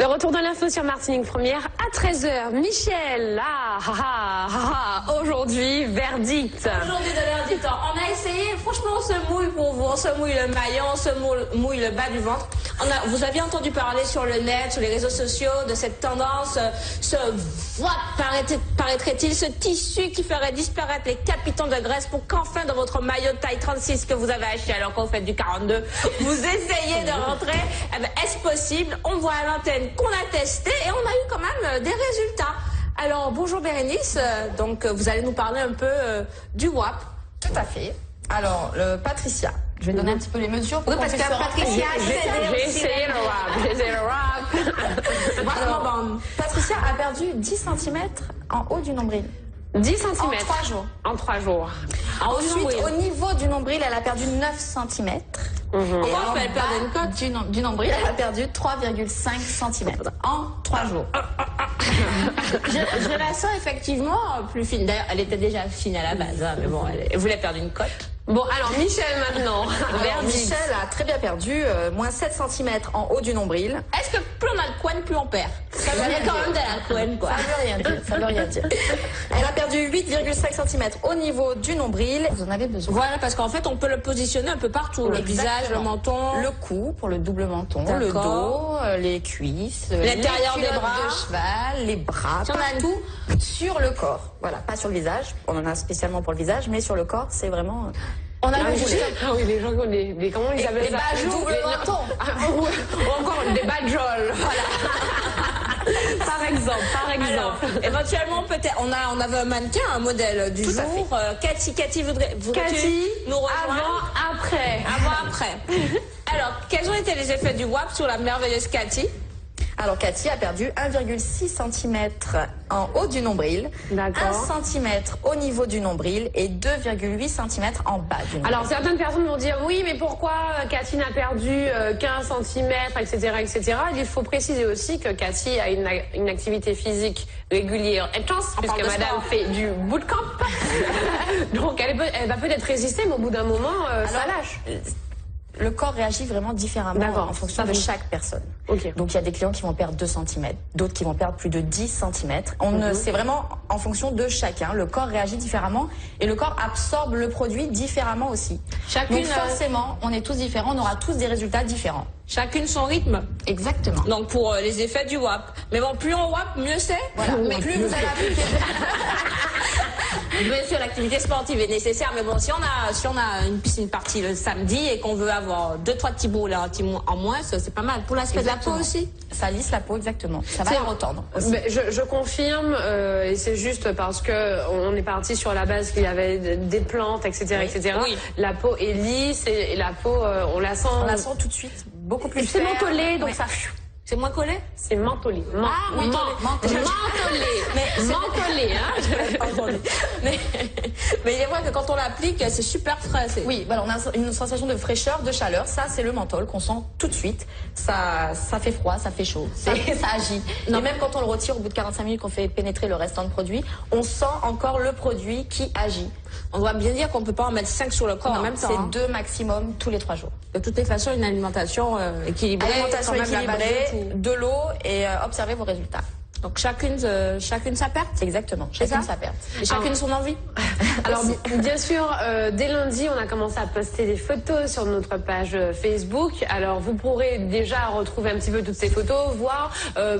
Le retour de l'info sur Martinique Première à 13h. Michel, aujourd'hui, verdict. Aujourd'hui de verdict. On a essayé, franchement, on se mouille pour vous. On se mouille le maillot, on se mouille le bas du ventre. Vous aviez entendu parler sur le net, sur les réseaux sociaux, de cette tendance, paraîtrait-il, ce tissu qui ferait disparaître les capitons de graisse pour qu'enfin dans votre maillot de taille 36 que vous avez acheté alors qu'on fait du 42, vous essayez de rentrer. Eh ben, est-ce possible? On voit à l'antenne qu'on a testé et on a eu quand même des résultats. Alors bonjour Bérénice, donc vous allez nous parler un peu du WAP. Tout à fait. Alors Patricia, je vais donner un petit peu les mesures. Oui, parce que Patricia, j'ai essayé le WAP. Alors, Patricia a perdu 10 cm en haut du nombril. 10 cm. En 3 jours. En 3 jours. Ensuite, au niveau du nombril, elle a perdu 9 cm. Et alors, elle perd une cote du nombril, elle a perdu 3,5 cm en 3 jours. Je la sens effectivement plus fine. D'ailleurs, elle était déjà fine à la base, hein, mais bon, elle voulait perdre une cote. Bon, alors Michel maintenant. Alors, Michel a très bien perdu, moins 7 cm en haut du nombril. Est-ce que plus on a de couenne, plus on perd? Ça veut dire quand même de la couenne, quoi. Ça veut rien dire, ça veut rien dire. Elle a perdu 8,5 cm au niveau du nombril. Vous en avez besoin. Voilà, parce qu'en fait, on peut le positionner un peu partout. Le visage, le menton. Le cou pour le double menton, le dos, les cuisses, l'intérieur des bras, de cheval, les bras, partout sur le corps. Voilà, pas sur le visage. On en a spécialement pour le visage, mais sur le corps, c'est vraiment... On a oui, les gens qui ont des comment ils appellent ça? Des bajoux, le menton. Ou encore des badjoles. Voilà. Par exemple. Alors, éventuellement, peut-être, on avait un mannequin, un modèle du jour. Cathy, voudrais-tu nous rejoindre? Avant, après. Alors, quels ont été les effets du WAP sur la merveilleuse Cathy? Alors, Cathy a perdu 1,6 cm en haut du nombril, 1 cm au niveau du nombril et 2,8 cm en bas du nombril. Alors, certaines personnes vont dire, oui, mais pourquoi Cathy n'a perdu 15 cm, etc., etc. Il faut préciser aussi que Cathy a une activité physique régulière intense, puisque madame fait du bootcamp. Donc, elle va peut-être résister, mais au bout d'un moment, ça lâche. Le corps réagit vraiment différemment en fonction de chaque personne. Okay. Donc il y a des clients qui vont perdre 2 cm, d'autres qui vont perdre plus de 10 cm. C'est vraiment en fonction de chacun. Le corps réagit différemment et le corps absorbe le produit différemment aussi. Donc forcément, on est tous différents, on aura tous des résultats différents. Chacune son rythme. Exactement. Donc pour les effets du WAP. Mais bon, plus on WAP, mieux c'est. Voilà. Mais plus vous allez appliquer. Bien sûr, l'activité sportive est nécessaire, mais bon, si on a une piscine partie le samedi et qu'on veut avoir 2-3 petits bouts là, en moins, c'est pas mal. Pour l'aspect de la peau aussi. Ça lisse la peau, exactement. Ça va la retendre aussi. Je confirme, et c'est juste parce que on est parti sur la base qu'il y avait des plantes, etc., etc. Oui. La peau est lisse et la peau, on la sent tout de suite, beaucoup plus c'est mentholé, donc ça... C'est moins collé? C'est mentholé. Mentholé, hein. Mais il est vrai que quand on l'applique, c'est super frais. Oui, voilà, on a une sensation de fraîcheur, de chaleur. Ça, c'est le menthol qu'on sent tout de suite. Ça fait froid, ça fait chaud, ça agit. Et même quand on le retire au bout de 45 minutes, qu'on fait pénétrer le restant de produit, on sent encore le produit qui agit. On doit bien dire qu'on ne peut pas en mettre 5 sur le corps en même temps. C'est 2 maximum tous les 3 jours. De toutes les façons, une alimentation équilibrée. Alimentation équilibrée, de l'eau et observez vos résultats. Donc chacune sa perte. Exactement, chacune sa perte. Et chacune son envie. Alors bien sûr, dès lundi, on a commencé à poster des photos sur notre page Facebook. Alors vous pourrez déjà retrouver un petit peu toutes ces photos, voir,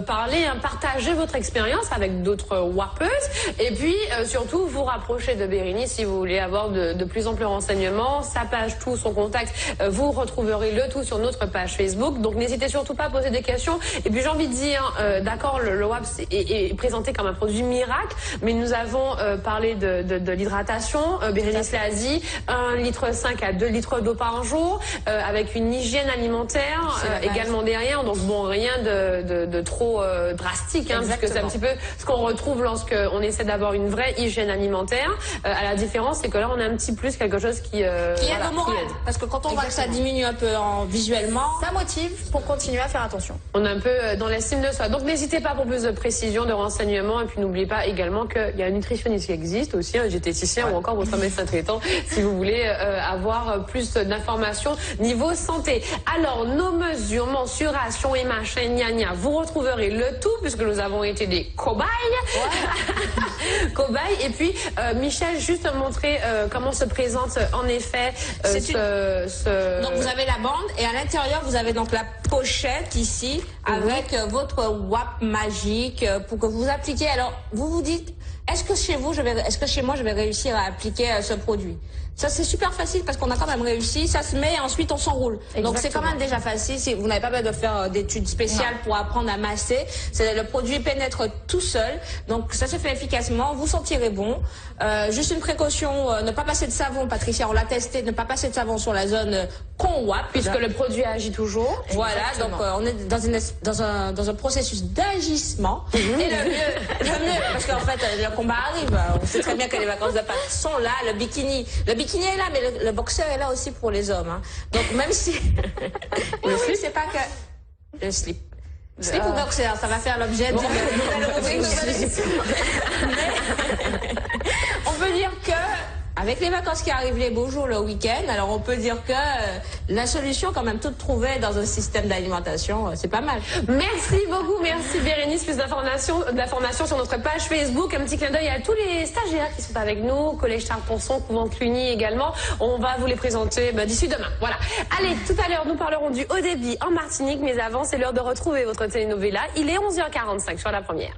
parler, partager votre expérience avec d'autres WAPeuses. Et puis surtout, vous rapprocher de Bérénice si vous voulez avoir de plus amples renseignements. Sa page, tout, son contact, vous retrouverez le tout sur notre page Facebook. Donc n'hésitez surtout pas à poser des questions. Et puis j'ai envie de dire, d'accord, le WAP est présenté comme un produit miracle, mais nous avons parlé de l'hydratation. Bérénice l'a dit, 1,5 litre à 2 litres d'eau par jour, avec une hygiène alimentaire également derrière. Donc bon, rien de trop drastique, hein, puisque c'est un petit peu ce qu'on retrouve lorsqu'on essaie d'avoir une vraie hygiène alimentaire. À la différence, c'est que là, on a un petit plus, quelque chose qui aide au moral. Parce que quand on voit que ça diminue un peu visuellement, ça motive pour continuer à faire attention. On est un peu dans l'estime de soi. Donc n'hésitez pas pour plus de précisions, de renseignements. Et puis n'oubliez pas également qu'il y a un nutritionniste qui existe aussi, un diététicien ou encore votre médecin traitant si vous voulez avoir plus d'informations niveau santé. Alors, nos mesures, mensuration et machin, gna gna, vous retrouverez le tout puisque nous avons été des cobayes. Ouais. Cobayes. Et puis, Michel, juste montrer comment se présente en effet Donc, vous avez la bande et à l'intérieur, vous avez donc la pochette ici avec votre WAP magique pour que vous appliquiez. Alors, vous vous dites, est-ce que chez moi, je vais réussir à appliquer ce produit? Ça, c'est super facile parce qu'on a quand même réussi. Ça se met et ensuite on s'enroule. Donc, c'est quand même déjà facile. Si vous n'avez pas besoin de faire d'études spéciales pour apprendre à masser. Le produit pénètre tout seul. Donc, ça se fait efficacement. Vous sentirez bon. Juste une précaution, ne pas passer de savon, Patricia. On l'a testé, ne pas passer de savon sur la zone qu'on WAP. Puisque le produit agit toujours. Voilà. Donc, on est dans un processus d'agissement. Et le mieux, parce qu'en fait, le combat arrive. On sait très bien que les vacances de Pâques sont là. Le bikini est là, mais le boxeur est là aussi pour les hommes. Hein. Donc même si oui, c'est pas que le slip. Slip ou boxeur, ça va faire l'objet d'une nouvelle rubrique. On peut dire que avec les vacances qui arrivent, les beaux jours, le week-end, alors on peut dire que la solution quand même toute trouvée dans un système d'alimentation, c'est pas mal. Merci beaucoup, merci Bérénice. Plus d'informations sur notre page Facebook. Un petit clin d'œil à tous les stagiaires qui sont avec nous, Collège Charles-Ponson, Couvent Cluny également. On va vous les présenter d'ici demain. Voilà. Allez, tout à l'heure, nous parlerons du haut débit en Martinique, mais avant, c'est l'heure de retrouver votre telenovela. Il est 11h45 sur La Première.